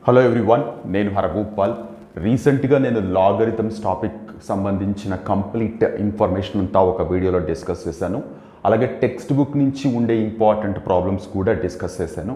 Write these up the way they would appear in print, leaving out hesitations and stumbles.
Hello everyone, నేను హరగోపాల్. రీసెంట్గా నేను లాగరిథమ్స్ టాపిక్ సంబంధించిన కంప్లీట్ ఇన్ఫర్మేషన్ అంతా ఒక వీడియోలో డిస్కస్ చేశాను. అలాగే టెక్స్ట్ బుక్ నుంచి ఉండే ఇంపార్టెంట్ ప్రాబ్లమ్స్ కూడా డిస్కస్ చేశాను.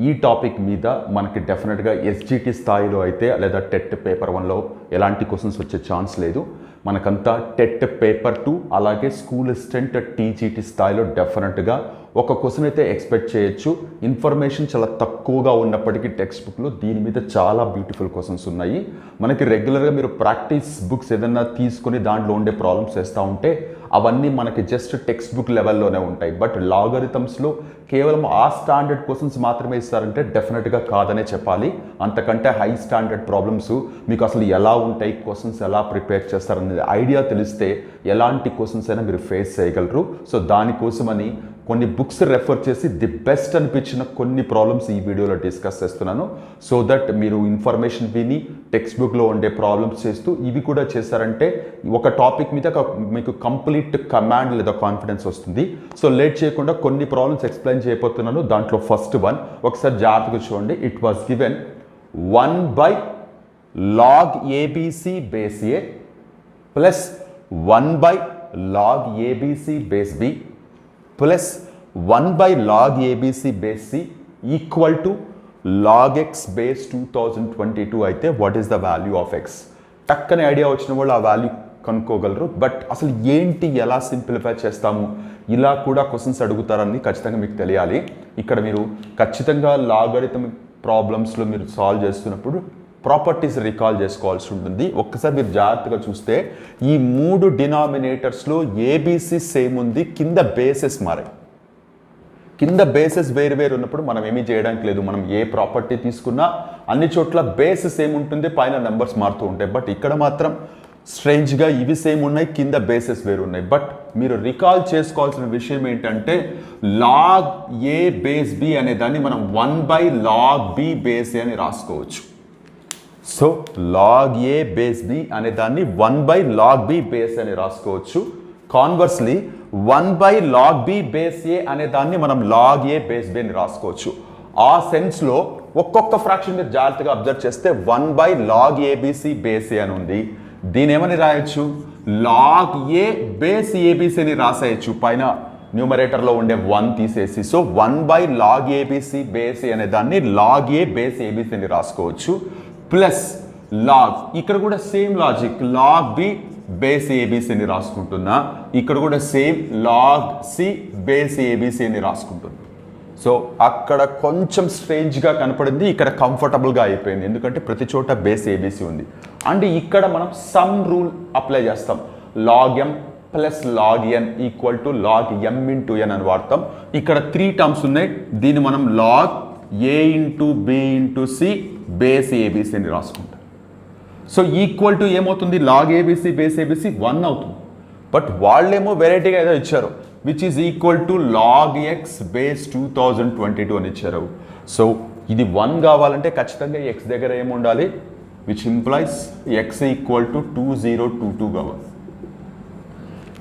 ఈ టాపిక్ మీద మనకి డెఫినెట్గా ఎస్జిటి స్థాయిలో అయితే లేదా టెట్ పేపర్ 1లో ఎలాంటి క్వశ్చన్స్ వచ్చే ఛాన్స్ లేదు. మనకంతా టెట్ పేపర్ 2 అలాగే స్కూల్ అసిస్టెంట్ టీజీటీ స్థాయిలో డెఫినెట్గా ఒక క్వశ్చన్ అయితే ఎక్స్పెక్ట్ చేయొచ్చు. ఇన్ఫర్మేషన్ చాలా తక్కువగా ఉన్నప్పటికీ టెక్స్ట్ బుక్లో దీని మీద చాలా బ్యూటిఫుల్ క్వశ్చన్స్ ఉన్నాయి. మనకి రెగ్యులర్గా మీరు ప్రాక్టీస్ బుక్స్ ఏదైనా తీసుకొని దాంట్లో ఉండే ప్రాబ్లమ్స్ చేస్తూ ఉంటే అవన్నీ మనకి జస్ట్ టెక్స్ట్ బుక్ లెవెల్లోనే ఉంటాయి. బట్ లాగరిథమ్స్లో కేవలం ఆ స్టాండర్డ్ క్వశ్చన్స్ మాత్రమే ఇస్తారంటే డెఫినెట్గా కాదనే చెప్పాలి. అంతకంటే హై స్టాండర్డ్ ప్రాబ్లమ్స్ మీకు అసలు ఎలా ఉంటాయి, క్వశ్చన్స్ ఎలా ప్రిపేర్ చేస్తారనేది ఐడియా తెలిస్తే ఎలాంటి క్వశ్చన్స్ అయినా మీరు ఫేస్ చేయగలరు. సో దానికోసమని కొన్ని బుక్స్ రెఫర్ చేసి ది బెస్ట్ అనిపించిన కొన్ని ప్రాబ్లమ్స్ ఈ వీడియోలో డిస్కస్ చేస్తున్నాను. సో దట్ మీరు ఇన్ఫర్మేషన్ విని టెక్స్ట్ బుక్లో ఉండే ప్రాబ్లమ్స్ చేస్తూ ఇవి కూడా చేశారంటే ఒక టాపిక్ మీద మీకు కంప్లీట్ కమాండ్ లేదా కాన్ఫిడెన్స్ వస్తుంది. సో లేట్ చేయకుండా కొన్ని ప్రాబ్లమ్స్ ఎక్స్ప్లెయిన్ చేయబోతున్నాను. దాంట్లో ఫస్ట్ వన్ ఒకసారి జాగ్రత్తగా చూడండి. It was given 1 log ABC base A plus 1 log ABC base B plus 1 log ABC base C equal to log x base 2022 అయితే what is the value of X? టక్కని idea వచ్చిన వాళ్ళు ఆ value కనుక్కోగలరు. But అసలు ఏంటి, ఎలా simplify చేస్తాము, ఇలా కూడా క్వశ్చన్స్ అడుగుతారని ఖచ్చితంగా మీకు తెలియాలి. ఇక్కడ మీరు ఖచ్చితంగా లాగరిథమ్ ప్రాబ్లమ్స్లో మీరు సాల్వ్ చేస్తున్నప్పుడు ప్రాపర్టీస్ రికాల్ చేసుకోవాల్సి ఉంటుంది. ఒక్కసారి మీరు జాగ్రత్తగా చూస్తే ఈ 3 డినామినేటర్స్లో ఏబీసీ సేమ్ ఉంది, కింద బేసెస్ మారాయి. కింద బేసెస్ వేరు వేరు ఉన్నప్పుడు మనం ఏమీ చేయడానికి లేదు. మనం ఏ ప్రాపర్టీ తీసుకున్నా అన్ని చోట్ల బేసెస్ సేమ్ ఉంటుంది, పైన నెంబర్స్ మారుతూ ఉంటాయి. బట్ ఇక్కడ మాత్రం స్ట్రేంజ్గా ఇవి సేమ్ ఉన్నాయి, కింద బేసెస్ వేరు ఉన్నాయి. బట్ మీరు రికాల్ చేసుకోవాల్సిన విషయం ఏంటంటే లాగ్ ఏ బేస్ బి అనే దాన్ని మనం 1 log b బేస్ అని రాసుకోవచ్చు. సో లాగ్ ఏ బేస్ బి అనే దాన్ని 1 log b బేస్ అని రాసుకోవచ్చు. కాన్వర్స్లీ 1 log b బేస్ ఏ అనే దాన్ని మనం లాగ్ ఏ బేస్ బి అని రాసుకోవచ్చు. ఆ సెన్స్లో ఒక్కొక్క ఫ్రాక్షన్ మీరు జాగ్రత్తగా అబ్జర్వ్ చేస్తే 1 log ఏబిసి బేస్ ఏ అని ఉంది. దీని ఏమని రాయొచ్చు? లాగ్ ఏ బేస్ ఏబిసి అని రాసేయచ్చు, పైన న్యూమరేటర్లో ఉండే 1 తీసేసి. సో 1 log ఏబిసి బేస్ ఏ అనే దాన్ని లాగ్ ఏ బేస్ ఏబిసి అని రాసుకోవచ్చు. ప్లస్ లాగ్, ఇక్కడ కూడా same logic, log B base ABC అని రాసుకుంటున్నా. ఇక్కడ కూడా same log c base ABC అని రాసుకుంటున్నా. సో అక్కడ కొంచెం స్ట్రేంజ్గా కనపడింది, ఇక్కడ కంఫర్టబుల్గా అయిపోయింది, ఎందుకంటే ప్రతి చోట బేస్ ఏబిసి ఉంది. అండ్ ఇక్కడ మనం సమ్ రూల్ అప్లై చేస్తాం. Log M plus log N equal to log M into N అని వాడతాం. ఇక్కడ 3 టర్మ్స్ ఉన్నాయి, దీన్ని మనం log A into B into C base ABC అని రాసుకుంటాం. సో ఈక్వల్ టు ఏమవుతుంది? లాగ్ ఏబిసి బేస్ ఏబిసి 1 అవుతుంది. బట్ వాళ్ళేమో వెరైటీగా ఏదో ఇచ్చారు, which is equal to log X base 2022 అని ఇచ్చారు. సో ఇది 1 కావాలంటే ఖచ్చితంగా ఎక్స్ దగ్గర ఏముండాలి, which implies X equal to 2022 కావాలి.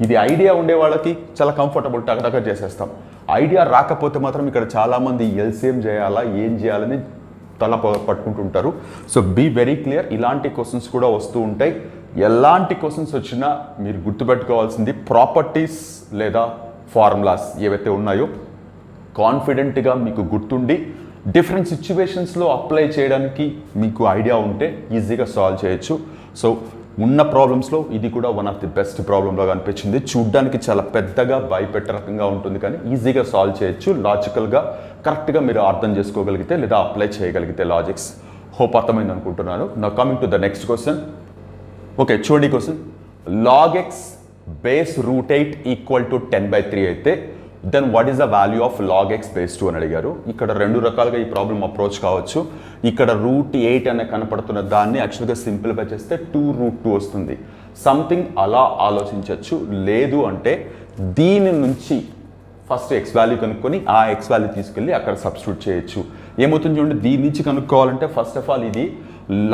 ఇది ఐడియా ఉండే వాళ్ళకి చాలా కంఫర్టబుల్, టకటక చేసేస్తాం. ఐడియా రాకపోతే మాత్రం ఇక్కడ చాలామంది ఎల్సిఎం చేయాలా, ఏం చేయాలని తల పట్టుకుంటుంటారు. సో బీ వెరీ క్లియర్, ఇలాంటి క్వశ్చన్స్ కూడా వస్తూ ఉంటాయి. ఎలాంటి క్వశ్చన్స్ వచ్చినా మీరు గుర్తుపెట్టుకోవాల్సింది ప్రాపర్టీస్ లేదా ఫార్ములాస్ ఏవైతే ఉన్నాయో కాన్ఫిడెంట్గా మీకు గుర్తుండి డిఫరెంట్ సిచ్యువేషన్స్లో అప్లై చేయడానికి మీకు ఐడియా ఉంటే ఈజీగా సాల్వ్ చేయొచ్చు. సో ఉన్న ప్రాబ్లమ్స్లో ఇది కూడా వన్ ఆఫ్ ది బెస్ట్ ప్రాబ్లంలాగా అనిపించింది. చూడ్డానికి చాలా పెద్దగా భయపెట్టే రకంగా ఉంటుంది, కానీ ఈజీగా సాల్వ్ చేయొచ్చు. లాజికల్గా కరెక్ట్గా మీరు అర్థం చేసుకోగలిగితే లేదా అప్లై చేయగలిగితే లాజిక్స్. హోప్ అర్థమైంది అనుకుంటున్నాను. నా coming to the next question. Okay, చూడండి question. Log X base root 8 equal to 10/3 అయితే then what is the value of log X base 2 అని అడిగారు. ఇక్కడ 2 రకాలుగా ఈ ప్రాబ్లం అప్రోచ్ కావచ్చు. ఇక్కడ రూట్ 8 అనే కనపడుతున్న దాన్ని యాక్చువల్గా సింప్లిఫై చేస్తే 2√2 వస్తుంది. సంథింగ్ అలా ఆలోచించవచ్చు. లేదు అంటే దీని నుంచి ఫస్ట్ ఎక్స్ వాల్యూ కనుక్కొని ఆ ఎక్స్ వాల్యూ తీసుకెళ్ళి అక్కడ సబ్స్టిట్యూట్ చేయొచ్చు. ఏమవుతుంది చూడండి, దీని నుంచి కనుక్కోవాలంటే ఫస్ట్ ఆఫ్ ఆల్ ఇది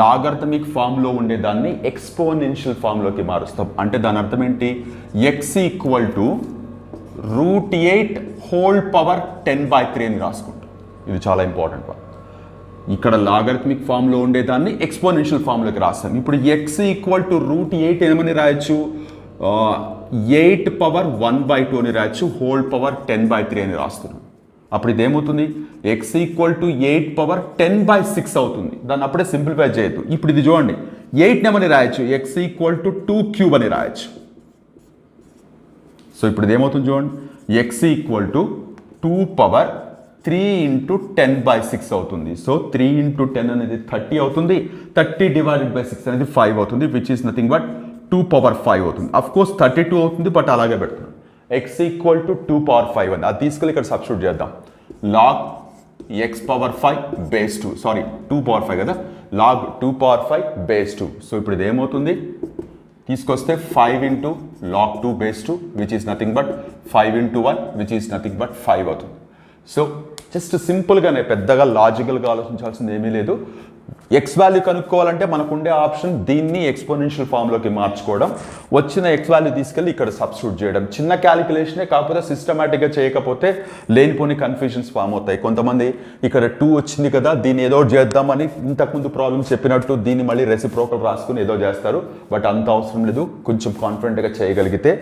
లాగర్థమిక్ ఫామ్లో ఉండేదాన్ని ఎక్స్పోనెన్షియల్ ఫామ్లోకి మారుస్తాం. అంటే దాని అర్థం ఏంటి? X equal to √8 whole power 10/3 అని రాసుకుంటాం. ఇది చాలా ఇంపార్టెంట్. ఇక్కడ లాగరిథమిక్ ఫామ్లో ఉండేదాన్ని ఎక్స్పోనెన్షియల్ ఫామ్లోకి రాస్తాను. ఇప్పుడు ఎక్స్ ఈక్వల్ టు √8 ఏమని రాయొచ్చు, 8 పవర్ 1/2 అని రాయొచ్చు, హోల్ పవర్ 10/3 అని రాస్తున్నాను. అప్పుడు ఇదేమవుతుంది, ఎక్స్ ఈక్వల్ టు 8 పవర్ 10/6 అవుతుంది. దాన్ని అప్పుడే సింప్లిఫై చేయొద్దు. ఇప్పుడు ఇది చూడండి, 8 ఏమని రాయొచ్చు, ఎక్స్ ఈక్వల్ టు 2³ అని రాయొచ్చు. సో ఇప్పుడు ఇదేమవుతుంది చూడండి, ఎక్స్ ఈక్వల్ టు 2 పవర్ 3 × 10/6 అవుతుంది. సో 3 × 10 అనేది 30 అవుతుంది. 30 / 6 అనేది 5 అవుతుంది, which is nothing but 2 power 5 అవుతుంది. అఫ్ కోర్స్ 32 అవుతుంది, బట్ అలాగే పెడుతున్నాం. ఎక్స్ ఈక్వల్ టు 2 పవర్ 5 అని అది తీసుకెళ్ళి ఇక్కడ సబ్స్టిట్యూట్ చేద్దాం. Log x power 5 base 2, sorry 2 power 5 కదా, లాగ్ 2 పవర్ 5 బేస్ 2. సో ఇప్పుడు ఇది ఏమవుతుంది, తీసుకొస్తే 5 × log 2 base 2, which is nothing but 5 × 1, which is nothing but 5 అవుతుంది. సో జస్ట్ సింపుల్గానే పెద్దగా లాజికల్గా ఆలోచించాల్సింది ఏమీ లేదు. ఎక్స్ వాల్యూ కనుక్కోవాలంటే మనకు ఉండే ఆప్షన్ దీన్ని ఎక్స్పోనెన్షియల్ ఫామ్లోకి మార్చుకోవడం, వచ్చిన ఎక్స్ వాల్యూ తీసుకెళ్ళి ఇక్కడ సబ్స్టిట్యూట్ చేయడం. చిన్న క్యాలిక్యులేషనే, కాకపోతే సిస్టమేటిక్గా చేయకపోతే లేనిపోని కన్ఫ్యూజన్స్ ఫామ్ అవుతాయి. కొంతమంది ఇక్కడ 2 వచ్చింది కదా, దీన్ని ఏదో చేద్దామని ఇంతకుముందు ప్రాబ్లమ్ చెప్పినట్టు దీన్ని మళ్ళీ రెసిప్రోకల్ రాసుకుని ఏదో చేస్తారు. బట్ అంత అవసరం లేదు. కొంచెం కాన్ఫిడెంట్గా చేయగలిగితే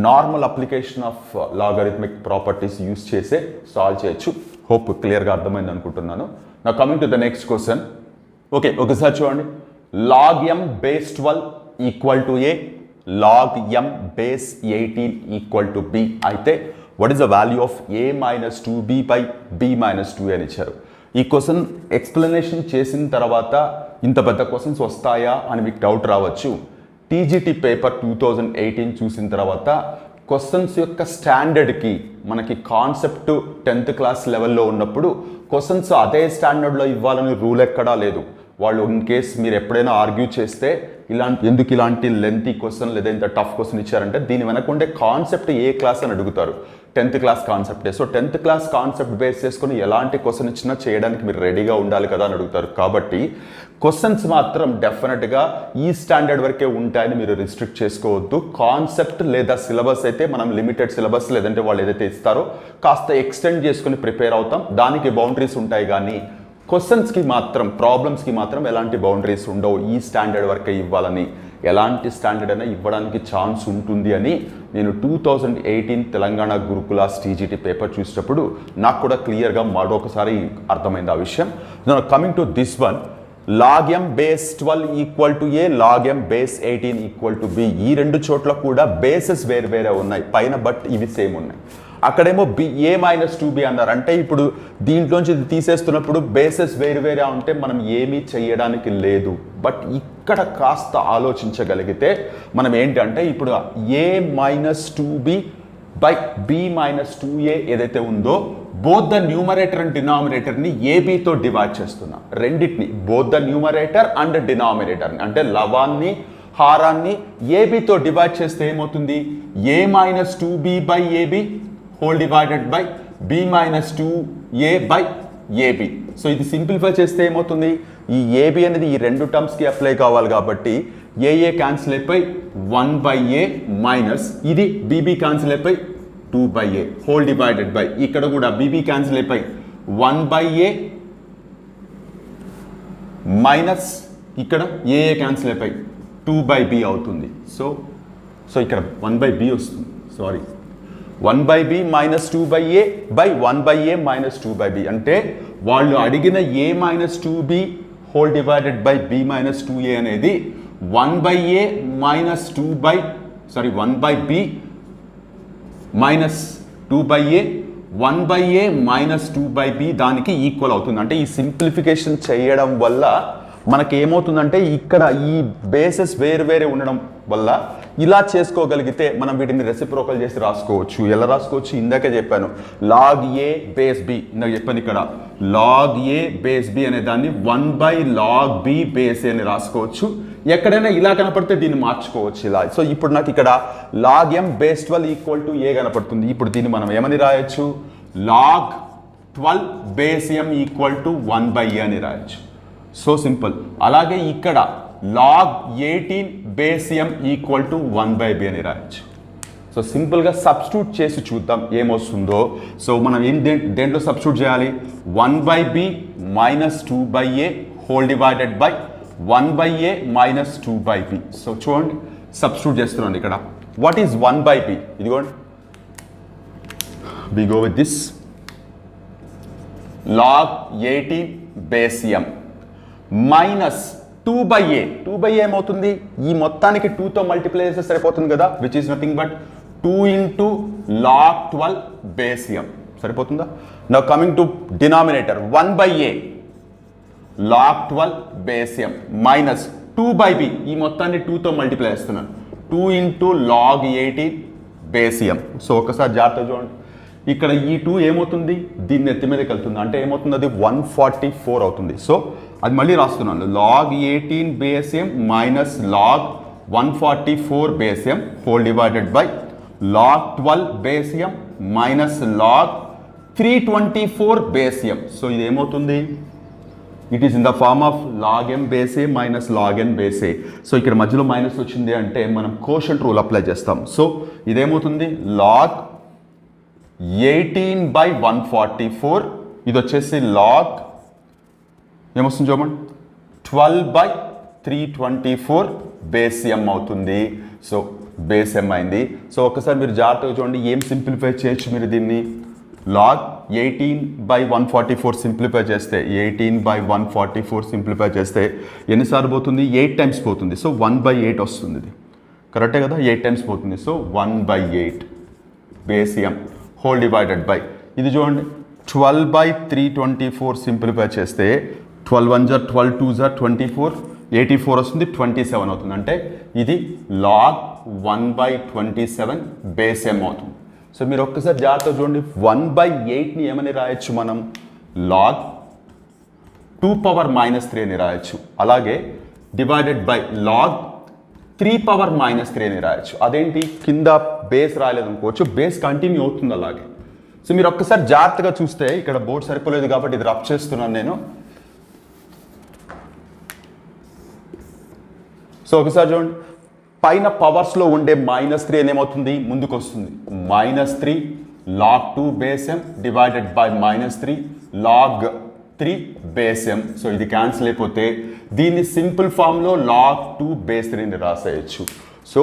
normal application of logarithmic properties use చేసే సాల్వ్ చేయొచ్చు. హోప్ క్లియర్గా అర్థమైంది అనుకుంటున్నాను. నా coming to the next question. Okay, ఒకసారి చూడండి. Log m base 12 equal to a, log m base 18 equal to b అయితే what is the value of a - 2b by b - 2a అని ఇచ్చారు. ఈ క్వశ్చన్ ఎక్స్ప్లెనేషన్ చేసిన తర్వాత ఇంత పెద్ద క్వశ్చన్స్ వస్తాయా అని మీకు డౌట్ రావచ్చు. టీజీటీ పేపర్ 2018 చూసిన తర్వాత క్వశ్చన్స్ యొక్క స్టాండర్డ్కి మనకి కాన్సెప్ట్ 10th క్లాస్ లెవెల్లో ఉన్నప్పుడు క్వశ్చన్స్ అదే స్టాండర్డ్లో ఇవ్వాలని రూల్ ఎక్కడా లేదు. వాళ్ళు ఇన్ కేస్ మీరు ఎప్పుడైనా ఆర్గ్యూ చేస్తే ఎందుకు ఇలాంటి లెంతీ క్వశ్చన్ లేదా ఇంత టఫ్ క్వశ్చన్ ఇచ్చారంటే దీని వెనక ఉండే కాన్సెప్ట్ ఏ క్లాస్ అని అడుగుతారు. 10th క్లాస్ కాన్సెప్టే. So 10th class concept base చేసుకుని ఎలాంటి క్వశ్చన్ ఇచ్చినా చేయడానికి మీరు రెడీగా ఉండాలి కదా అని అడుగుతారు. కాబట్టి క్వశ్చన్స్ మాత్రం డెఫినెట్గా ఈ స్టాండర్డ్ వరకే ఉంటాయని మీరు రిస్ట్రిక్ట్ చేసుకోవద్దు. కాన్సెప్ట్ లేదా సిలబస్ అయితే మనం లిమిటెడ్ సిలబస్ లేదంటే వాళ్ళు ఏదైతే ఇస్తారో కాస్త ఎక్స్టెండ్ చేసుకుని ప్రిపేర్ అవుతాం. దానికి బౌండరీస్ ఉంటాయి, కానీ క్వశ్చన్స్కి మాత్రం ప్రాబ్లమ్స్కి మాత్రం ఎలాంటి బౌండరీస్ ఉండవు. ఈ స్టాండర్డ్ వరకే ఇవ్వాలని, ఎలాంటి స్టాండర్డ్ అయినా ఇవ్వడానికి ఛాన్స్ ఉంటుంది అని నేను 2018 తెలంగాణ గురుకులాస్ టీజీటీ పేపర్ చూసేటప్పుడు నాకు కూడా క్లియర్గా మరొకసారి అర్థమైంది ఆ విషయం. Coming to this one, log m base 12 equal to a, log m base 18 equal to b. ఈ రెండు చోట్ల కూడా బేసెస్ వేరు వేరే ఉన్నాయి పైన, బట్ ఇవి సేమ్ ఉన్నాయి. అక్కడేమో a - 2b అన్నారు. అంటే ఇప్పుడు దీంట్లోంచి తీసేస్తున్నప్పుడు బేసెస్ వేరు వేరే ఉంటే మనం ఏమీ చేయడానికి లేదు. బట్ ఇక్కడ కాస్త ఆలోచించగలిగితే మనం ఏంటంటే ఇప్పుడు a - 2b by b - 2a ఏదైతే ఉందో బోత్ ద న్యూమరేటర్ అండ్ డినామినేటర్ని ఏబీతో డివైడ్ చేస్తున్నా. రెండింటిని, బోత్ ద న్యూమరేటర్ అండ్ డినామినేటర్ని అంటే లవాన్ని హారాన్ని ఏబీతో డివైడ్ చేస్తే ఏమవుతుంది, a - 2b by AB whole divided by b - 2a by AB. So ఇది సింప్లిఫై చేస్తే ఏమవుతుంది, ఈ ఏబీ అనేది ఈ రెండు టర్మ్స్కి అప్లై కావాలి కాబట్టి ఏ క్యాన్సిల్ అయిపోయి 1/a మైనస్ ఇది బీబీ క్యాన్సిల్ అయిపోయి 2/a హోల్ డివైడెడ్ బై ఇక్కడ కూడా బీబీ క్యాన్సిల్ అయిపోయి 1/a మైనస్ ఇక్కడ ఏ క్యాన్సిల్ అయిపోయి 2/b అవుతుంది. సో ఇక్కడ 1/b వస్తుంది, sorry 1/b minus 2/a by 1/a minus 2/b. అంటే వాళ్ళు అడిగిన a - 2b whole divided by b - 2a అనేది 1/a minus 1/b minus 2/a 1/a minus 2/b దానికి ఈక్వల్ అవుతుంది. అంటే ఈ సింప్లిఫికేషన్ చేయడం వల్ల మనకి ఏమవుతుందంటే ఇక్కడ ఈ బేసెస్ వేరు వేరే ఉండడం వల్ల ఇలా చేసుకోగలిగితే మనం వీటిని రెసిప్రోకల్ చేసి రాసుకోవచ్చు. ఎలా రాసుకోవచ్చు, ఇందాకే చెప్పాను, లాగ్ ఏ బేస్ బి. ఇందాక చెప్పాను ఇక్కడ లాగ్ ఏ బేస్ బి అనే దాన్ని 1/log b బేస్ అని రాసుకోవచ్చు. ఎక్కడైనా ఇలా కనపడితే దీన్ని మార్చుకోవచ్చు ఇలా. సో ఇప్పుడు నాకు ఇక్కడ log m base 12 equal to a కనపడుతుంది. ఇప్పుడు దీన్ని మనం ఏమని రాయొచ్చు, log 12 base m equal to 1/a అని రాయొచ్చు. So simple. అలాగే ఇక్కడ log 18 base m equal to 1/b అని రాయొచ్చు. సో సో సింపుల్గా సబ్స్టిట్యూట్ చేసి చూద్దాం ఏమొస్తుందో. సో మనం దేంట్లో సబ్స్టిట్యూట్ చేయాలి? 1/b minus 2/a whole divided by 1/a minus 2/b. So చూడండి సబ్స్టిట్యూట్ చేస్తున్నాను ఇక్కడ. What is 1/b? ఇదిగోండి, we go with this log 18 base m minus 2/a. 2/a ఏమవుతుంది? ఈ మొత్తానికి 2తో మల్టిప్లై చేస్తే సరిపోతుంది కదా, which is nothing but 2 into log 12 base m. సరిపోతుందా? Now coming to denominator 1/a log 12 base m minus 2/b. ఈ మొత్తాన్ని 2తో మల్టిప్లై చేస్తున్నాను. 2 into log 18 base m. So ఒకసారి జాగ్రత్తగా చూడండి, ఇక్కడ ఈ 2 ఏమవుతుంది? దీన్ని ఎత్తి మీదకి వెళ్తుంది, అంటే ఏమవుతుంది? అది 144 అవుతుంది. సో అది మళ్ళీ రాస్తున్నాను, log 18 base m minus log 144 base m whole divided by log 12 base m minus log 324 base m. So ఇది ఏమవుతుంది? It is in the form of log m base a minus log n base a. So ఇక్కడ మధ్యలో minus వచ్చింది అంటే మనం quotient rule apply చేస్తాం. So ఇదేమవుతుంది? log 18/144, ఇది వచ్చేసి log ఏమొస్తుంది చూడండి 12/324 బేస్ m అవుతుంది. సో బేస్ m అయింది. సో ఒకసారి మీరు జాగ్రత్తగా చూడండి ఏం సింప్లిఫై చేయొచ్చు మీరు దీన్ని. log 18/144 సింప్లిఫై చేస్తే 18/144 సింప్లిఫై చేస్తే ఎన్నిసార్లు పోతుంది? 8 టైమ్స్ పోతుంది. సో 1/8 వస్తుంది. ఇది కరెక్టే కదా, 8 టైమ్స్ పోతుంది. So 1/8 base m whole divided by ఇది చూడండి 12/324 సింప్లిఫై చేస్తే 12 1 జా 12 2 జా 24, 84 వస్తుంది, 27 అవుతుంది. అంటే ఇది log 1/27 బేస్ m అవుతుంది. సో మీరు ఒక్కసారి జాగ్రత్తగా చూడండి, 1/8ని ఏమని రాయొచ్చు మనం? log 2⁻³ అని రాయొచ్చు. అలాగే డివైడెడ్ బై log 3⁻³ అని రాయొచ్చు. అదేంటి? కింద బేస్ రాయలేదు అనుకోవచ్చు, బేస్ కంటిన్యూ అవుతుంది అలాగే. సో మీరు ఒక్కసారి జాగ్రత్తగా చూస్తే ఇక్కడ బోర్డు సరిపోలేదు కాబట్టి ఇది రఫ్ చేస్తున్నాను నేను. సో ఒకసారి చూడండి, పైన పవర్స్లో ఉండే -3 ఏమవుతుంది? ముందుకు వస్తుంది. -3 log 2 base m divided by -3 log 3 base m. So ఇది క్యాన్సిల్ అయిపోతే దీన్ని సింపుల్ ఫామ్లో log 2 బేస్ 3ని రాసేయచ్చు. So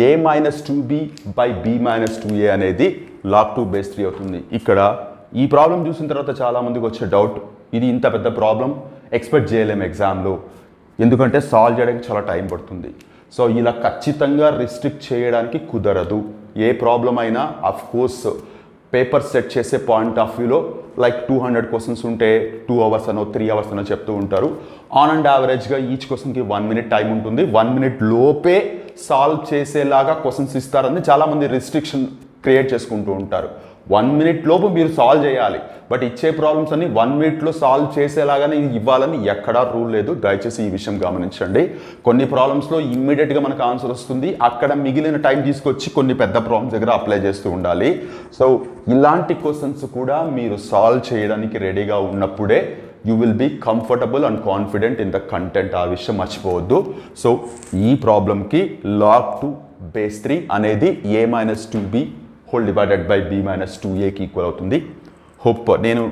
a minus 2b by b minus 2a అనేది log 2 బేస్ 3 అవుతుంది. ఇక్కడ ఈ ప్రాబ్లం చూసిన తర్వాత చాలామందికి వచ్చే డౌట్, ఇది ఇంత పెద్ద ప్రాబ్లం ఎక్స్పెక్ట్ చేయలేము ఎగ్జామ్లో, ఎందుకంటే సాల్వ్ చేయడానికి చాలా టైం పడుతుంది. సో ఇలా ఖచ్చితంగా రిస్ట్రిక్ట్ చేయడానికి కుదరదు. ఏ ప్రాబ్లం అయినా అఫ్ కోర్స్ పేపర్ సెట్ చేసే పాయింట్ ఆఫ్ వ్యూలో లైక్ 200 క్వశ్చన్స్ ఉంటే 2 అవర్స్ అనో 3 అవర్స్ అనో చెప్తూ ఉంటారు. ఆన్ అండ్ యావరేజ్గా ఈచ్ క్వశ్చన్కి 1 మినిట్ టైం ఉంటుంది. 1 మినిట్ లోపే సాల్వ్ చేసేలాగా క్వశ్చన్స్ ఇస్తారని చాలామంది రిస్ట్రిక్షన్ క్రియేట్ చేసుకుంటూ ఉంటారు. 1 మినిట్ లోపు మీరు సాల్వ్ చేయాలి, బట్ ఇచ్చే ప్రాబ్లమ్స్ అన్ని 1 మినిట్లో సాల్వ్ చేసేలాగానే ఇవ్వాలని ఎక్కడా రూల్ లేదు. దయచేసి ఈ విషయం గమనించండి. కొన్ని ప్రాబ్లమ్స్లో ఇమ్మీడియట్గా మనకు ఆన్సర్ వస్తుంది, అక్కడ మిగిలిన టైం తీసుకొచ్చి కొన్ని పెద్ద ప్రాబ్లమ్స్ దగ్గర అప్లై చేస్తూ ఉండాలి. సో ఇలాంటి క్వశ్చన్స్ కూడా మీరు సాల్వ్ చేయడానికి రెడీగా ఉన్నప్పుడే you will be comfortable and confident in the content. ఆ విషయం మర్చిపోవద్దు. సో ఈ ప్రాబ్లంకి log 2 బేస్ 3 అనేది a minus 2b whole divided by b minus 2aకి ఈక్వల్ అవుతుంది. హోప్ నేను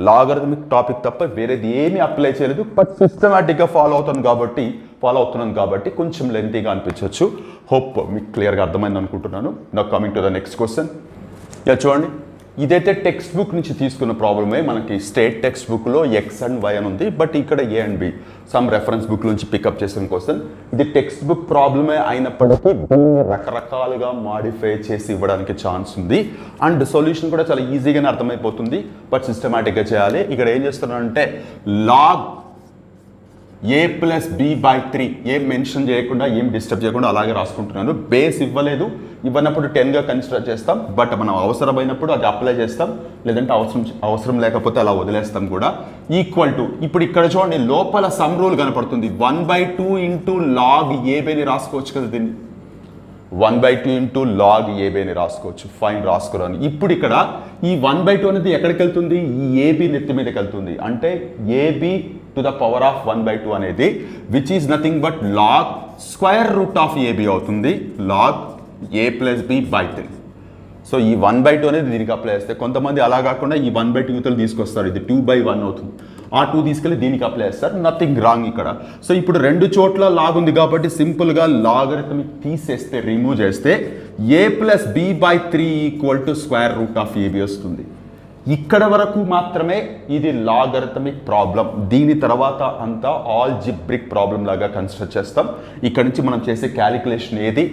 లాగరిథమిక్ టాపిక్ తప్ప వేరేది ఏమీ అప్లై చేయలేదు, బట్ సిస్టమేటిక్గా ఫాలో అవుతున్నాను కాబట్టి కొంచెం లెంతీగా అనిపించవచ్చు. హోప్ మీకు క్లియర్గా అర్థమైంది అనుకుంటున్నాను. నా coming to the next question. చూడండి, ఇదైతే టెక్స్ట్ బుక్ నుంచి తీసుకున్న ప్రాబ్లమే. మనకి స్టేట్ టెక్స్ట్ బుక్లో ఎక్స్ అండ్ వై అని ఉంది, బట్ ఇక్కడ ఏ and be some reference book నుంచి పికప్ చేసిన క్వశ్చన్. ఇది టెక్స్ట్ బుక్ ప్రాబ్లమే అయినప్పటికీ దీన్ని రకరకాలుగా మాడిఫై చేసి ఇవ్వడానికి ఛాన్స్ ఉంది. అండ్ సొల్యూషన్ కూడా చాలా ఈజీగానే అర్థమైపోతుంది, బట్ సిస్టమేటిక్గా చేయాలి. ఇక్కడ ఏం చేస్తున్నానంటే log a+b/3 ఏం మెన్షన్ చేయకుండా ఏం డిస్టర్బ్ చేయకుండా అలాగే రాసుకుంటున్నాను. బేస్ ఇవ్వనప్పుడు 10గా కన్సిడర్ చేస్తాం, బట్ మనం అవసరమైనప్పుడు అది అప్లై చేస్తాం, లేదంటే అవసరం లేకపోతే అలా వదిలేస్తాం కూడా. ఈక్వల్ టు ఇప్పుడు ఇక్కడ చూడండి లోపల సమ్ రూల్ కనపడుతుంది. 1/2 ఇంటూ log a/bని రాసుకోవచ్చు కదా, దీన్ని 1/2 ఇంటూ log a/bని రాసుకోవచ్చు. ఫైన్, రాసుకోరాను. ఇప్పుడు ఇక్కడ ఈ 1/2 అనేది ఎక్కడికి వెళ్తుంది? ఈ ab నెత్తి మీదకి వెళ్తుంది. అంటే ab to the power of 1/2 అనేది which is nothing but log square root of ab అవుతుంది. log a+b/3. సో ఈ 1/2 అనేది దీనికి అప్లై చేస్తే, కొంతమంది అలా కాకుండా ఈ 1/2 యూతలు తీసుకొస్తారు, ఇది 2/1 అవుతుంది, ఆ 2 తీసుకెళ్ళి దీనికి అప్లై చేస్తారు, నథింగ్ రాంగ్ ఇక్కడ. సో ఇప్పుడు రెండు చోట్ల లాగ్ ఉంది కాబట్టి సింపుల్గా లాగరిథమిక్ తీసేస్తే, రిమూవ్ చేస్తే a+b/3 = √ab వస్తుంది. ఇక్కడ వరకు మాత్రమే ఇది లాగరిథమిక్ ప్రాబ్లం. దీని తర్వాత అంతా ఆల్జిబ్రిక్ ప్రాబ్లం లాగా కన్సిడర్ చేస్తాం. ఇక్కడ నుంచి మనం చేసే క్యాలిక్యులేషన్ ఏది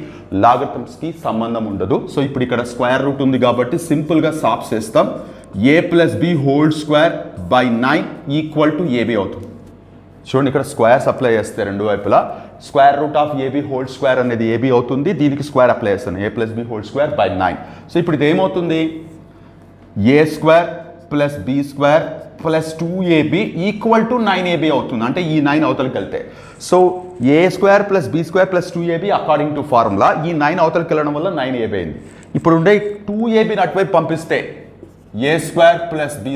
లాగరిథమ్స్కి సంబంధం ఉండదు. సో ఇప్పుడు ఇక్కడ స్క్వేర్ రూట్ ఉంది కాబట్టి సింపుల్గా సాల్వ్ చేస్తాం. a+b² = ab అవుతుంది. చూడండి ఇక్కడ స్క్వేర్స్ అప్లై చేస్తే రెండు వైపులా √ab² అనేది ab అవుతుంది, దీనికి స్క్వేర్ అప్లై చేస్తాను a+b² 9. సో ఇప్పుడు ఇది ఏమవుతుంది, a² + b² + 2ab = 9ab అవుతుంది. అంటే ఈ 9 అవతలకి వెళ్తే, so a² + b² + 2ab according to formula, ఈ 9 అవతలకి వెళ్ళడం వల్ల 9ab అయింది. ఇప్పుడు ఉండే 2ab అటువైపు పంపిస్తే a² + b²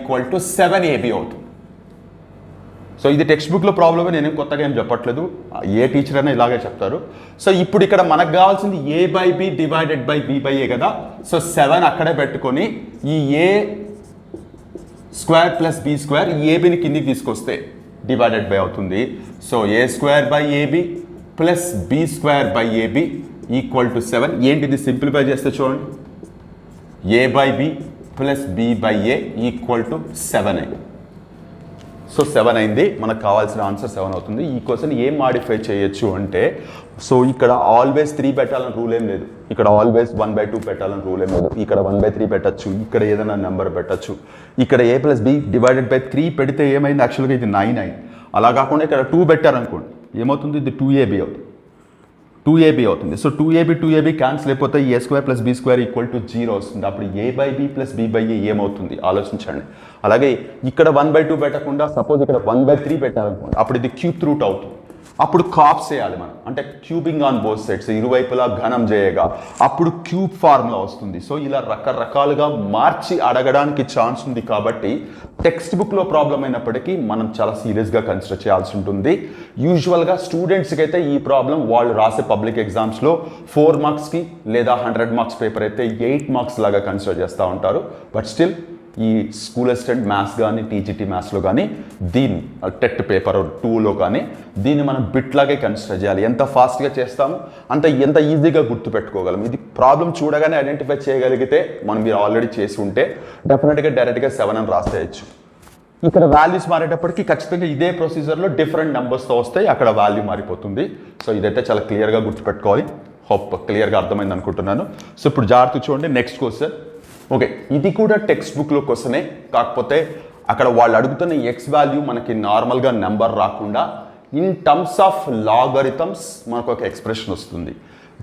= 7ab అవుతుంది. సో ఇది టెక్స్ట్ బుక్లో ప్రాబ్లమే, నేను కొత్తగా ఏం చెప్పట్లేదు, ఏ టీచర్ అయినా ఇలాగే చెప్తారు. సో ఇప్పుడు ఇక్కడ మనకు కావాల్సింది a/b / b/a కదా. సో 7 అక్కడే పెట్టుకొని ఈ a² + b² abని కిందికి తీసుకొస్తే డివైడెడ్ బై అవుతుంది. So a²/ab + b²/ab = 7. ఏంటిది సింప్లిఫై చేస్తే చూడండి, a/b + b/a = 7 అయింది. సో 7 అయింది, మనకు కావాల్సిన ఆన్సర్ 7 అవుతుంది. ఈ క్వశ్చన్ ఏం మాడిఫై చేయొచ్చు అంటే, సో ఇక్కడ ఆల్వేస్ 3 పెట్టాలని రూల్ ఏం లేదు, ఇక్కడ ఆల్వేస్ 1/2 పెట్టాలని రూల్ ఏం లేదు, ఇక్కడ 1/3 పెట్టచ్చు, ఇక్కడ ఏదైనా నెంబర్ పెట్టచ్చు. ఇక్కడ a+b / 3 పెడితే ఏమైంది, యాక్చువల్గా ఇది 9 అయింది. అలా కాకుండా ఇక్కడ 2 పెట్టారనుకోండి ఏమవుతుంది, ఇది 2ab అవుతుంది, 2ab అవుతుంది. సో 2ab క్యాన్సిల్ అయిపోతే a² + b² = 0 వస్తుంది. అప్పుడు a/b + b/a ఏమవుతుంది ఆలోచించండి. అలాగే ఇక్కడ 1/2 పెట్టకుండా సపోజ్ ఇక్కడ 1/3 పెట్టారనుకోండి, అప్పుడు ఇది క్యూబ్ రూట్ అవుతుంది. అప్పుడు కాప్స్ చేయాలి మనం, అంటే క్యూబింగ్ ఆన్ బోత్ సైడ్స్, ఇరువైపులా ఘనం చేయగా అప్పుడు క్యూబ్ ఫార్ములా వస్తుంది. సో ఇలా రకరకాలుగా మార్చి అడగడానికి ఛాన్స్ ఉంది. కాబట్టి టెక్స్ట్ బుక్లో ప్రాబ్లం అయినప్పటికీ మనం చాలా సీరియస్గా కన్సిడర్ చేయాల్సి ఉంటుంది. యూజువల్గా స్టూడెంట్స్కి అయితే ఈ ప్రాబ్లం వాళ్ళు రాసే పబ్లిక్ ఎగ్జామ్స్లో 4 మార్క్స్కి లేదా 100 మార్క్స్ పేపర్ అయితే 8 మార్క్స్ లాగా కన్సిడర్ చేస్తూ ఉంటారు. బట్ స్టిల్ ఈ స్కూల్ అసిస్టెంట్ మ్యాథ్స్ కానీ టీజీటీ మ్యాథ్స్లో కానీ దీన్ని టెట్ పేపర్ 2లో కానీ దీన్ని మనం బిట్లాగే కన్సిడర్ చేయాలి. ఎంత ఫాస్ట్గా చేస్తామో ఎంత ఈజీగా గుర్తుపెట్టుకోగలం. ఇది ప్రాబ్లం చూడగానే ఐడెంటిఫై చేయగలిగితే మనం మీరు ఆల్రెడీ చేసి ఉంటే డెఫినెట్గా డైరెక్ట్గా 7 అని రాసేయచ్చు. ఇక్కడ వాల్యూస్ మారేటప్పటికి ఖచ్చితంగా ఇదే ప్రొసీజర్లో డిఫరెంట్ నెంబర్స్తో వస్తాయి, అక్కడ వాల్యూ మారిపోతుంది. సో ఇదైతే చాలా క్లియర్గా గుర్తుపెట్టుకోవాలి. హోప్ క్లియర్గా అర్థమైంది అనుకుంటున్నాను. సో ఇప్పుడు జాగ్రత్త చూడండి, నెక్స్ట్ క్వశ్చన్. ఓకే, ఇది కూడా టెక్స్ట్ బుక్లో క్వశ్చనే, కాకపోతే అక్కడ వాళ్ళు అడుగుతున్న ఎక్స్ వాల్యూ మనకి నార్మల్గా నెంబర్ రాకుండా ఇన్ టర్మ్స్ ఆఫ్ లాగరిథమ్స్ మనకు ఒక ఎక్స్ప్రెషన్ వస్తుంది.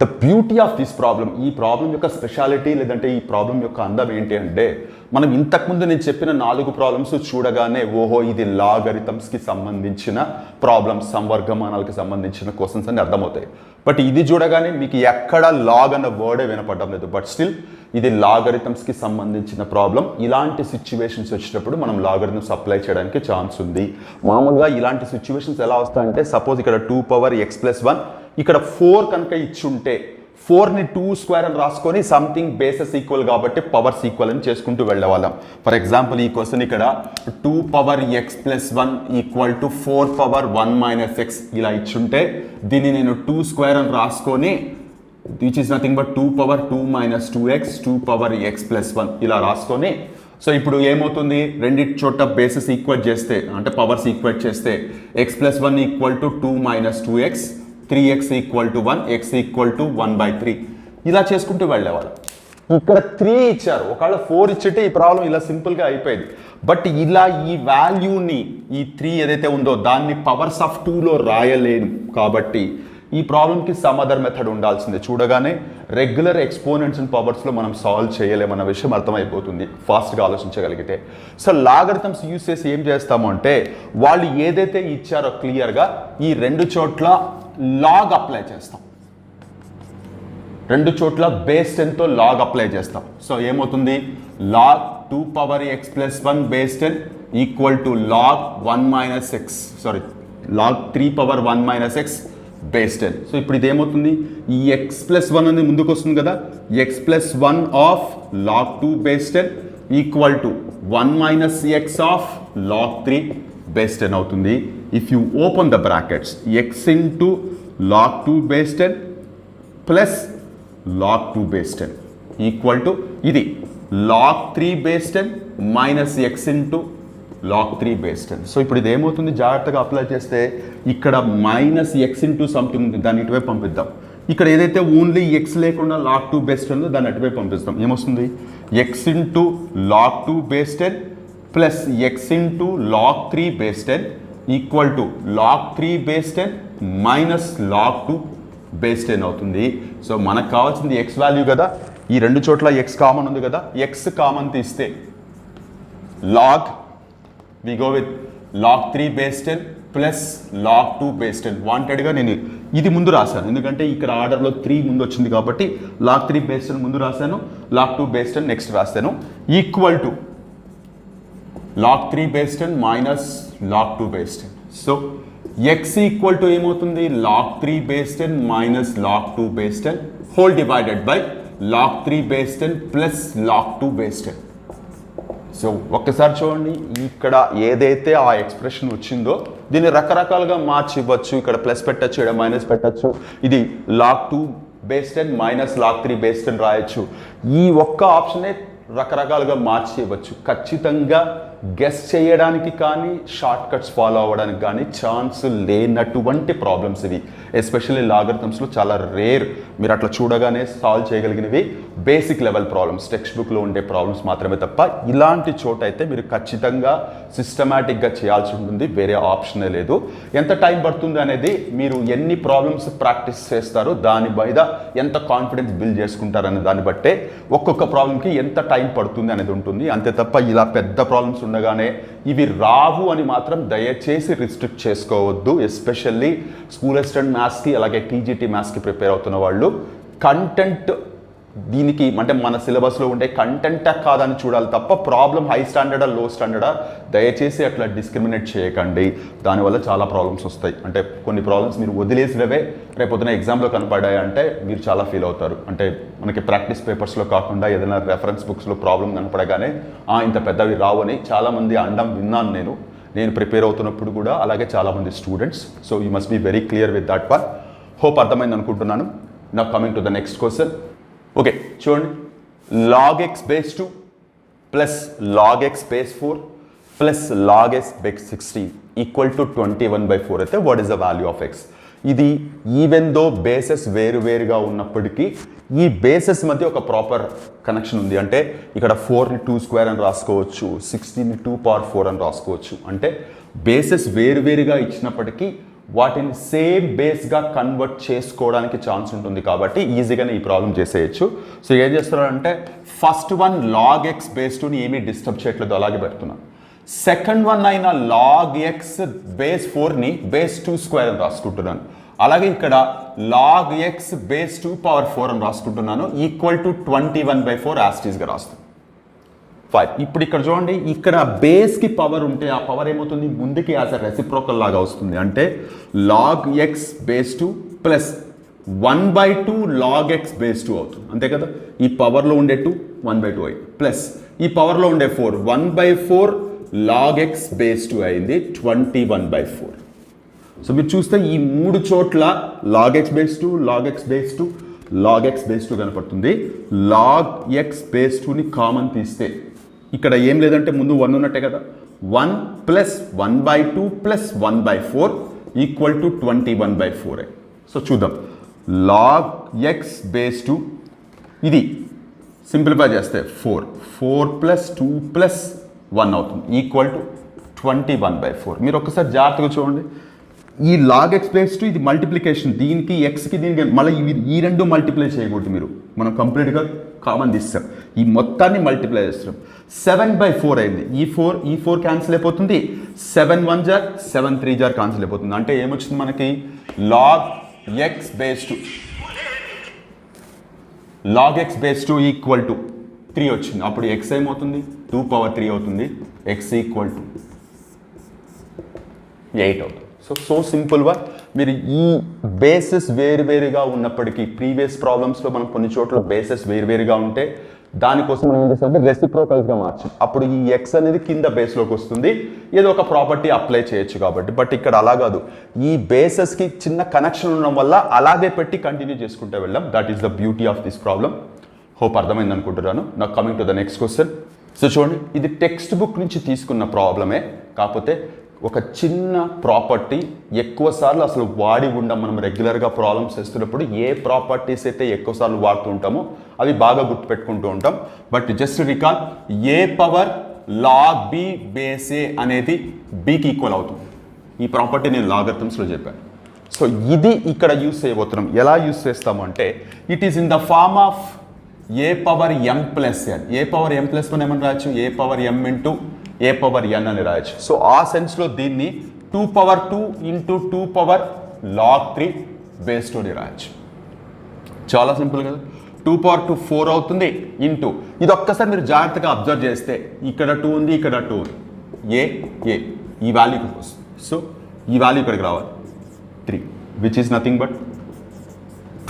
The beauty of this problem, ఈ ప్రాబ్లం యొక్క స్పెషాలిటీ లేదంటే ఈ ప్రాబ్లం యొక్క అందం ఏంటి అంటే, మనం ఇంతకుముందు నేను చెప్పిన 4 ప్రాబ్లమ్స్ చూడగానే ఓహో ఇది లాగరిథమ్స్కి సంబంధించిన ప్రాబ్లమ్స్, సంవర్గమానాలకు సంబంధించిన క్వశ్చన్స్ అని అర్థమవుతాయి. బట్ ఇది చూడగానే మీకు ఎక్కడ లాగ్ అన్న వర్డే వినపడడం లేదు. బట్ స్టిల్ ఇది లాగరిథమ్స్కి సంబంధించిన ప్రాబ్లం. ఇలాంటి సిచ్యువేషన్స్ వచ్చినప్పుడు మనం లాగరిథమ్స్ అప్లై చేయడానికి ఛాన్స్ ఉంది. మామూలుగా ఇలాంటి సిచ్యువేషన్స్ ఎలా వస్తాయంటే, సపోజ్ ఇక్కడ 2^x+1 ఇక్కడ 4 కనుక ఇచ్చుంటే 4ని 2² అని రాసుకొని సంథింగ్ బేసెస్ ఈక్వల్ కాబట్టి పవర్స్ ఈక్వల్ అని చేసుకుంటూ వెళ్ళేవాళ్ళం. ఫర్ ఎగ్జాంపుల్ ఈ క్వశ్చన్ ఇక్కడ 2^x+1 = 4^1 - x ఇలా ఇచ్చుంటే దీన్ని నేను 2² అని రాసుకొని which is nothing but 2^2 - 2x 2^x+1 ఇలా రాసుకొని, సో ఇప్పుడు ఏమవుతుంది, రెండింటి చోట బేసెస్ ఈక్వేట్ చేస్తే అంటే పవర్స్ ఈక్వేట్ చేస్తే x+1 = 2 - 2x 3x = 1 x = 1/3 ఇలా చేసుకుంటూ వెళ్ళేవాళ్ళు. ఇక్కడ 3 ఇచ్చారు, ఒకవేళ 4 ఇచ్చింటే ఈ ప్రాబ్లం ఇలా సింపుల్గా అయిపోయేది. బట్ ఇలా ఈ వాల్యూని ఈ 3 ఏదైతే ఉందో దాన్ని పవర్స్ ఆఫ్ 2లో రాయలేను కాబట్టి ఈ ప్రాబ్లంకి సమ్ అదర్ మెథడ్ ఉండాల్సిందే. చూడగానే రెగ్యులర్ ఎక్స్పోనెంట్స్ అండ్ పవర్స్లో మనం సాల్వ్ చేయలేమన్న విషయం అర్థమైపోతుంది ఫాస్ట్గా ఆలోచించగలిగితే. సో లాగరిథమ్స్ యూస్ చేసి ఏం చేస్తాము అంటే, వాళ్ళు ఏదైతే ఇచ్చారో క్లియర్గా ఈ 2 చోట్ల లాగ్ అప్లై చేస్తాం, 2 చోట్ల బేస్ 10తో లాగ్ అప్లై చేస్తాం. సో ఏమవుతుంది, log 2^x+1 base 10 = log 1 - x, sorry log 3^1 - x బేస్ 10. సో ఇప్పుడు ఇది ఏమవుతుంది, ఈ x+1 అనేది ముందుకు వస్తుంది కదా, x+1 of log 2 base 10 equal to 1 - x of log 3 base 10 అవుతుంది. If you open the brackets, x into log 2 base 10 plus log 2 base 10 equal to ఇది log 3 base 10 minus x into log 3 base 10. So ఇప్పుడు ఇది ఏమవుతుంది, జాగ్రత్తగా apply చేస్తే ఇక్కడ minus X into something ఉంది, దాన్ని ఇటువైపు పంపిద్దాం. ఇక్కడ ఏదైతే ఓన్లీ ఎక్స్ లేకుండా లాగ్ 2 బేస్ 10 ఉందో దాన్ని అటువైపు పంపిస్తాం. ఏమొస్తుంది, x into log 2 base 10 plus x into log 3 base 10 equal to log 3 base 10 minus log 2 base 10 అవుతుంది. సో మనకు కావాల్సింది ఎక్స్ వాల్యూ కదా, ఈ రెండు చోట్ల ఎక్స్ కామన్ ఉంది కదా, ఎక్స్ కామన్ తీస్తే log we go with log 3 base 10 plus log 2 base 10. వాంటెడ్గా నేను ఇది ముందు రాశాను, ఎందుకంటే ఇక్కడ ఆర్డర్లో 3 ముందు వచ్చింది కాబట్టి log 3 base 10 ముందు రాశాను, log 2 base 10 నెక్స్ట్ రాశాను, equal to log 3 base 10 minus log 2 base 10. So x equal to ఏమవుతుంది, log 3 base 10 minus log 2 base 10 whole divided by log 3 base 10 plus log 2 base 10. So ఒక్కసారి చూడండి, ఇక్కడ ఏదైతే ఆ ఎక్స్ప్రెషన్ వచ్చిందో దీన్ని రకరకాలుగా మార్చి ఇవ్వచ్చు. ఇక్కడ ప్లస్ పెట్టచ్చు, ఇక్కడ మైనస్ పెట్టచ్చు, ఇది log 2 base 10 minus log 3 base 10 రాయొచ్చు. ఈ ఒక్క ఆప్షనే రకరకాలుగా మార్చి ఇవ్వచ్చు. ఖచ్చితంగా గెస్ చేయడానికి కానీ షార్ట్ కట్స్ ఫాలో అవ్వడానికి కానీ ఛాన్స్ లేనటువంటి ప్రాబ్లమ్స్ ఇవి. ఎస్పెషల్లీ లాగరిథమ్స్లో చాలా రేర్ మీరు అట్లా చూడగానే సాల్వ్ చేయగలిగినవి బేసిక్ లెవెల్ ప్రాబ్లమ్స్, టెక్స్ట్ బుక్లో ఉండే ప్రాబ్లమ్స్ మాత్రమే తప్ప ఇలాంటి చోట అయితే మీరు ఖచ్చితంగా సిస్టమేటిక్గా చేయాల్సి ఉంటుంది, వేరే ఆప్షనే లేదు. ఎంత టైం పడుతుంది అనేది మీరు ఎన్ని ప్రాబ్లమ్స్ ప్రాక్టీస్ చేస్తారో దాని మీద ఎంత కాన్ఫిడెన్స్ బిల్డ్ చేసుకుంటారనే దాన్ని బట్టే ఒక్కొక్క ప్రాబ్లంకి ఎంత టైం పడుతుంది అనేది ఉంటుంది. అంతే తప్ప ఇలా పెద్ద ప్రాబ్లమ్స్ ఉండగానే ఇవి రావు అని మాత్రం దయచేసి రిస్ట్రిక్ట్ చేసుకోవద్దు. ఎస్పెషల్లీ స్కూల్ అసిస్టెంట్ మ్యాథ్స్కి అలాగే టీజీటీ మ్యాథ్స్కి ప్రిపేర్ అవుతున్న వాళ్ళు కంటెంట్ దీనికి అంటే మన సిలబస్లో ఉండే కంటెంటా కాదని చూడాలి తప్ప ప్రాబ్లం హై స్టాండర్డా లో స్టాండర్డా దయచేసి అట్లా డిస్క్రిమినేట్ చేయకండి. దానివల్ల చాలా ప్రాబ్లమ్స్ వస్తాయి. అంటే కొన్ని ప్రాబ్లమ్స్ మీరు వదిలేసినవే రేపొద్దున ఎగ్జామ్లో కనపడ్డాయి అంటే మీరు చాలా ఫీల్ అవుతారు. అంటే మనకి ప్రాక్టీస్ పేపర్స్లో కాకుండా ఏదైనా రెఫరెన్స్ బుక్స్లో ప్రాబ్లం కనపడగానే ఇంత పెద్దవి రావు అని చాలామంది అనడం విన్నాను నేను ప్రిపేర్ అవుతున్నప్పుడు కూడా, అలాగే చాలామంది students. So you must be very clear with that one. Hope అర్థమైంది అనుకుంటున్నాను. Now coming to the next question. Okay చూడండి, log x base 2 plus log x base 4 plus log s base 16 equal to 21/4 అయితే what is the value of x? ఇది even though bases వేరువేరుగా ఉన్నప్పటికీ ఈ bases మధ్య ఒక ప్రాపర్ కనెక్షన్ ఉంది. అంటే ఇక్కడ 4ని 2 స్క్వేర్ అని రాసుకోవచ్చు, 16ని 2^4 అని రాసుకోవచ్చు. అంటే బేసెస్ వేరువేరుగా ఇచ్చినప్పటికీ వాటిని సేమ్ బేస్గా కన్వర్ట్ చేసుకోవడానికి ఛాన్స్ ఉంటుంది కాబట్టి ఈజీగానే ఈ ప్రాబ్లం చేసేయచ్చు. సో ఏం చేస్తున్నారంటే first one log x base 2ని ఏమీ డిస్టర్బ్ చేయట్లేదు, అలాగే పెడుతున్నాను. సెకండ్ వన్ అయిన log x బేస్ 4ని బేస్ 2 స్క్వేర్ అని రాసుకుంటున్నాను. అలాగే ఇక్కడ log x బేస్ 2^4 అని రాసుకుంటున్నాను, ఈక్వల్ టు 21/4 యాస్టీస్గా రాస్తాను. 5. ఇప్పుడు ఇక్కడ చూడండి, ఇక్కడ బేస్కి పవర్ ఉంటే ఆ పవర్ ఏమవుతుంది, ముందుకి యాజ్ అ రెసిప్రోకల్ లాగా వస్తుంది. అంటే log x base 2 plus 1/2 log x base 2 అవుతుంది. అంతే కదా, ఈ పవర్లో ఉండే 2 1/2 అయింది, ప్లస్ ఈ పవర్లో ఉండే 4 1/4 log x బేస్ 2 అయింది 21/4. సో మీరు చూస్తే ఈ మూడు చోట్ల log x base 2 log x base 2 log x base 2 కనపడుతుంది. log x బేస్ 2ని కామన్ తీస్తే ఇక్కడ ఏం లేదంటే ముందు 1 ఉన్నట్టే కదా, 1 plus 1/2 plus 1/4 equal to 21/4. So చూద్దాం, log x బేస్ 2 ఇది సింప్లిఫై చేస్తే 4 ప్లస్ 2 ప్లస్ 1 అవుతుంది, ఈక్వల్ టు 21/4. మీరు ఒక్కసారి జాగ్రత్తగా చూడండి, ఈ log x బేస్ 2 ఇది మల్టిప్లికేషన్, దీనికి ఎక్స్కి దీనికి మళ్ళీ ఈ రెండు మల్టిప్లై చేయకూడదు. మీరు మనం కంప్లీట్గా కామన్ తీస్తాం, ఈ మొత్తాన్ని మల్టిప్లై చేస్తాం. 7/4 అయింది, ఈ 4 క్యాన్సిల్ అయిపోతుంది, 7 1 జార్ 7 3 జార్ క్యాన్సిల్ అయిపోతుంది. అంటే ఏమొచ్చింది మనకి, log x base 2 equal to 3 వచ్చింది. అప్పుడు x ఏమవుతుంది, 2^3 అవుతుంది, x ఈక్వల్ టు 8 అవుతుంది. So so simple one. మీరు ఈ బేసెస్ వేరువేరుగా ఉన్నప్పటికీ ప్రీవియస్ ప్రాబ్లమ్స్లో మనం కొన్ని చోట్ల బేసెస్ వేరువేరుగా ఉంటే దానికోసం మనం ఏం చేస్తామంటే రెసిప్రోకల్స్గా మార్చాం. అప్పుడు ఈ ఎక్స్ అనేది కింద బేస్లోకి వస్తుంది, ఏదో ఒక ప్రాపర్టీ అప్లై చేయొచ్చు కాబట్టి. బట్ ఇక్కడ అలా కాదు, ఈ బేసెస్కి చిన్న కనెక్షన్ ఉండడం వల్ల అలాగే పెట్టి కంటిన్యూ చేసుకుంటూ వెళ్ళాం. That is the beauty of this problem. Hope అర్థమైంది అనుకుంటున్నాను. నాకు coming to the next question. So చూడండి, ఇది టెక్స్ట్ బుక్ నుంచి తీసుకున్న ప్రాబ్లమే, కాకపోతే ఒక చిన్న ప్రాపర్టీ ఎక్కువ సార్లు అసలు వాడి ఉండం. మనం రెగ్యులర్గా ప్రాబ్లమ్స్ చేస్తున్నప్పుడు ఏ ప్రాపర్టీస్ అయితే ఎక్కువ సార్లు వాడుతూ ఉంటామో అవి బాగా గుర్తుపెట్టుకుంటూ ఉంటాం. But just recall, A power log B base A అనేది బికి ఈక్వల్ అవుతుంది. ఈ ప్రాపర్టీ నేను లాగరిథమ్స్లో చెప్పాను. సో ఇది ఇక్కడ యూస్ చేయబోతున్నాం. ఎలా యూస్ చేస్తాము అంటే, it is in the form of a power m plus n. A power m plus one ఏమని రాయొచ్చు, a power m into a power n అని రాయొచ్చు. సో ఆ సెన్స్లో దీన్ని 2 power 2 into 2 power log 3 base 2 అని రాయొచ్చు. చాలా సింపుల్ కదా. 2 పవర్ 2 4 అవుతుంది ఇంటూ, ఇది ఒక్కసారి మీరు జాగ్రత్తగా అబ్జర్వ్ చేస్తే ఇక్కడ 2 ఉంది, ఇక్కడ 2 ఉంది, ఏ ఈ వాల్యూ ఇక్కడికి వస్తుంది. సో ఈ వాల్యూ ఇక్కడికి రావాలి 3, విచ్ ఈస్ నథింగ్ బట్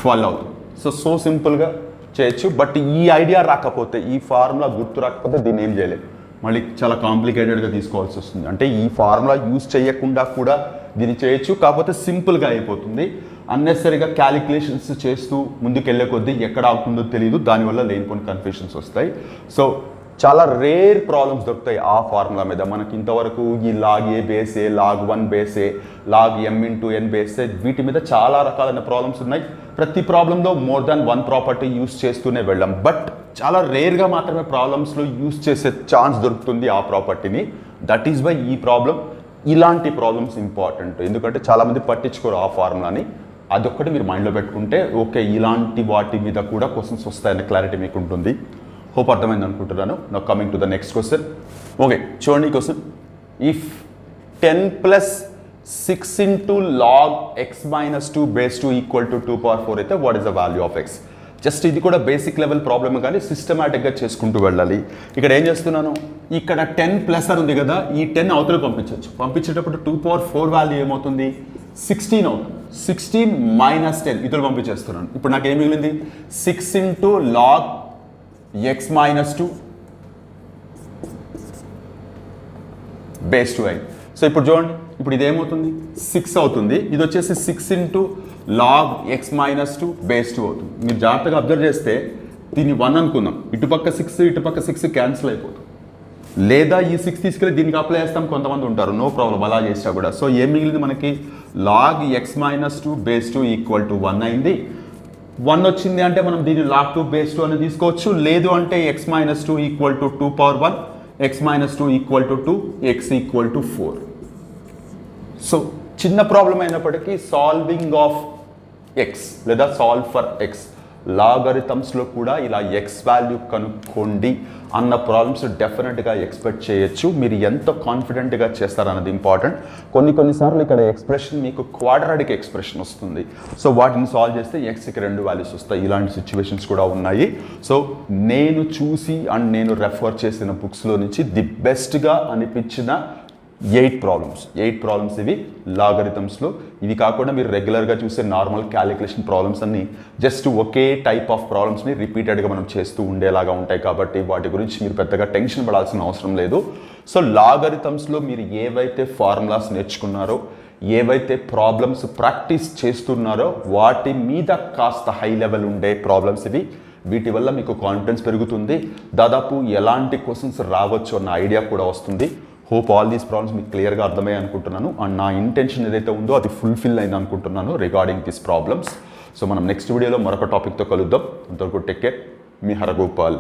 12 అవుతుంది. సో సింపుల్గా చేయొచ్చు. బట్ ఈ ఐడియా రాకపోతే, ఈ ఫార్ములా గుర్తు రాకపోతే దీన్ని ఏం చేయలేదు, మళ్ళీ చాలా కాంప్లికేటెడ్గా తీసుకోవాల్సి వస్తుంది. అంటే ఈ ఫార్ములా యూజ్ చేయకుండా కూడా దీన్ని చేయొచ్చు, కాకపోతే సింపుల్గా అయిపోతుంది. అన్నెసరీగా క్యాలిక్యులేషన్స్ చేస్తూ ముందుకెళ్ళే కొద్దీ ఎక్కడ అవుతుందో తెలియదు, దానివల్ల లేనిపోని కన్ఫ్యూషన్స్ వస్తాయి. సో చాలా రేర్ ప్రాబ్లమ్స్ దొరుకుతాయి ఆ ఫార్ములా మీద. మనకి ఇంతవరకు ఈ లాగ్ ఏ బేసే, లాగ్ 1 బేసే, లాగ్ ఎం ఇంటూ ఎన్ బేసే, వీటి మీద చాలా రకాలైన ప్రాబ్లమ్స్ ఉన్నాయి. ప్రతి ప్రాబ్లంలో మోర్ దాన్ 1 ప్రాపర్టీ యూస్ చేస్తూనే వెళ్ళాం. బట్ చాలా రేర్గా మాత్రమే ప్రాబ్లమ్స్లో యూస్ చేసే ఛాన్స్ దొరుకుతుంది ఆ ప్రాపర్టీని. దట్ ఈస్ వై ఈ ప్రాబ్లం, ఇలాంటి ప్రాబ్లమ్స్ ఇంపార్టెంట్. ఎందుకంటే చాలామంది పట్టించుకోరు ఆ ఫార్ములాని. అదొక్కటి మీరు మైండ్లో పెట్టుకుంటే ఓకే, ఇలాంటి వాటి మీద కూడా క్వశ్చన్స్ వస్తాయనే క్లారిటీ మీకు ఉంటుంది. హోప్ అర్థమైంది అనుకుంటున్నాను. నా coming to the next question. Okay, చూడండి question. If 10 plus 6 into log X minus 2 base 2 equal to 2 power 4 అయితే what is the value of X? Just ఇది కూడా బేసిక్ లెవెల్ ప్రాబ్లమ్, కానీ సిస్టమేటిక్గా చేసుకుంటూ వెళ్ళాలి. ఇక్కడ ఏం చేస్తున్నాను, ఇక్కడ 10 ప్లస్ అని ఉంది కదా, ఈ 10 అవతల పంపించవచ్చు. పంపించేటప్పుడు 2 పవర్ 4 వాల్యూ ఏమవుతుంది, 16 అవుతుంది. 16 మైనస్ 10 ఇతరులు పంపించేస్తున్నాను. ఇప్పుడు నాకు ఏం మిగిలింది, 6 into log X minus 2 base 2 అయింది. సో ఇప్పుడు చూడండి, ఇప్పుడు ఇదేమవుతుంది 6 అవుతుంది. ఇది వచ్చేసి 6 into log X minus 2 base 2 అవుతుంది. మీరు జాగ్రత్తగా అబ్జర్వ్ చేస్తే దీన్ని 1 అనుకుందాం, ఇటుపక్క 6 ఇటుపక్క 6 క్యాన్సిల్ అయిపోతుంది. లేదా ఈ 6 తీసుకెళ్ళి దీనికి అప్లై చేస్తాం కొంతమంది ఉంటారు, నో ప్రాబ్లం అలా చేసినా కూడా. సో ఏం మిగిలింది మనకి, log X minus 2 base 2 equal to 1 అయింది. 1 వచ్చింది అంటే మనం దీన్ని లాగ్ 2 బేస్ 2 అని తీసుకోవచ్చు. లేదు అంటే X minus 2 equal to 2 power 1, X minus 2 equal to 2, X equal to 4. So చిన్న ప్రాబ్లం అయినప్పటికీ సాల్వింగ్ ఆఫ్ ఎక్స్ లేదా సాల్వ్ ఫర్ ఎక్స్, లాగరిథమ్స్లో కూడా ఇలా ఎక్స్ వాల్యూ కనుక్కోండి అన్న ప్రాబ్లమ్స్ డెఫినెట్గా ఎక్స్పెక్ట్ చేయొచ్చు. మీరు ఎంత కాన్ఫిడెంట్గా చేస్తారన్నది ఇంపార్టెంట్. కొన్నిసార్లు ఇక్కడ ఎక్స్ప్రెషన్ మీకు క్వాడ్రాటిక్ ఎక్స్ప్రెషన్ వస్తుంది. సో వాటిని సాల్వ్ చేస్తే ఎక్స్కి 2 వాల్యూస్ వస్తాయి. ఇలాంటి సిచ్యువేషన్స్ కూడా ఉన్నాయి. సో నేను చూసి అండ్ నేను రెఫర్ చేసిన బుక్స్లో నుంచి ది బెస్ట్గా అనిపించిన 8 ప్రాబ్లమ్స్ ఇవి లాగరిథమ్స్లో. ఇవి కాకుండా మీరు రెగ్యులర్గా చూసే నార్మల్ క్యాలిక్యులేషన్ ప్రాబ్లమ్స్ అన్ని జస్ట్ ఒకే టైప్ ఆఫ్ ప్రాబ్లమ్స్ని రిపీటెడ్గా మనం చేస్తూ ఉండేలాగా ఉంటాయి కాబట్టి వాటి గురించి మీరు పెద్దగా టెన్షన్ పడాల్సిన అవసరం లేదు. సో లాగరిథమ్స్లో మీరు ఏవైతే ఫార్ములాస్ నేర్చుకున్నారో, ఏవైతే ప్రాబ్లమ్స్ ప్రాక్టీస్ చేస్తున్నారో వాటి మీద కాస్త హై లెవెల్ ఉండే ప్రాబ్లమ్స్ ఇవి. వీటి వల్ల మీకు కాన్ఫిడెన్స్ పెరుగుతుంది. దాదాపు ఎలాంటి క్వశ్చన్స్ రావచ్చు అన్న ఐడియా కూడా వస్తుంది. హోప్ ఆల్ దీస్ ప్రాబ్లమ్స్ మీకు క్లియర్గా అర్థమయ్యాయి అనుకుంటున్నాను. అండ్ నా ఇంటెన్షన్ ఏదైతే ఉందో అది ఫుల్ఫిల్ అయింది అనుకుంటున్నాను రిగార్డింగ్ దిస్ ప్రాబ్లమ్స్. సో మనం నెక్స్ట్ వీడియోలో మరొక టాపిక్తో కలుద్దాం. అంతవరకు టేక్ కేర్. మీ హరగోపాల్.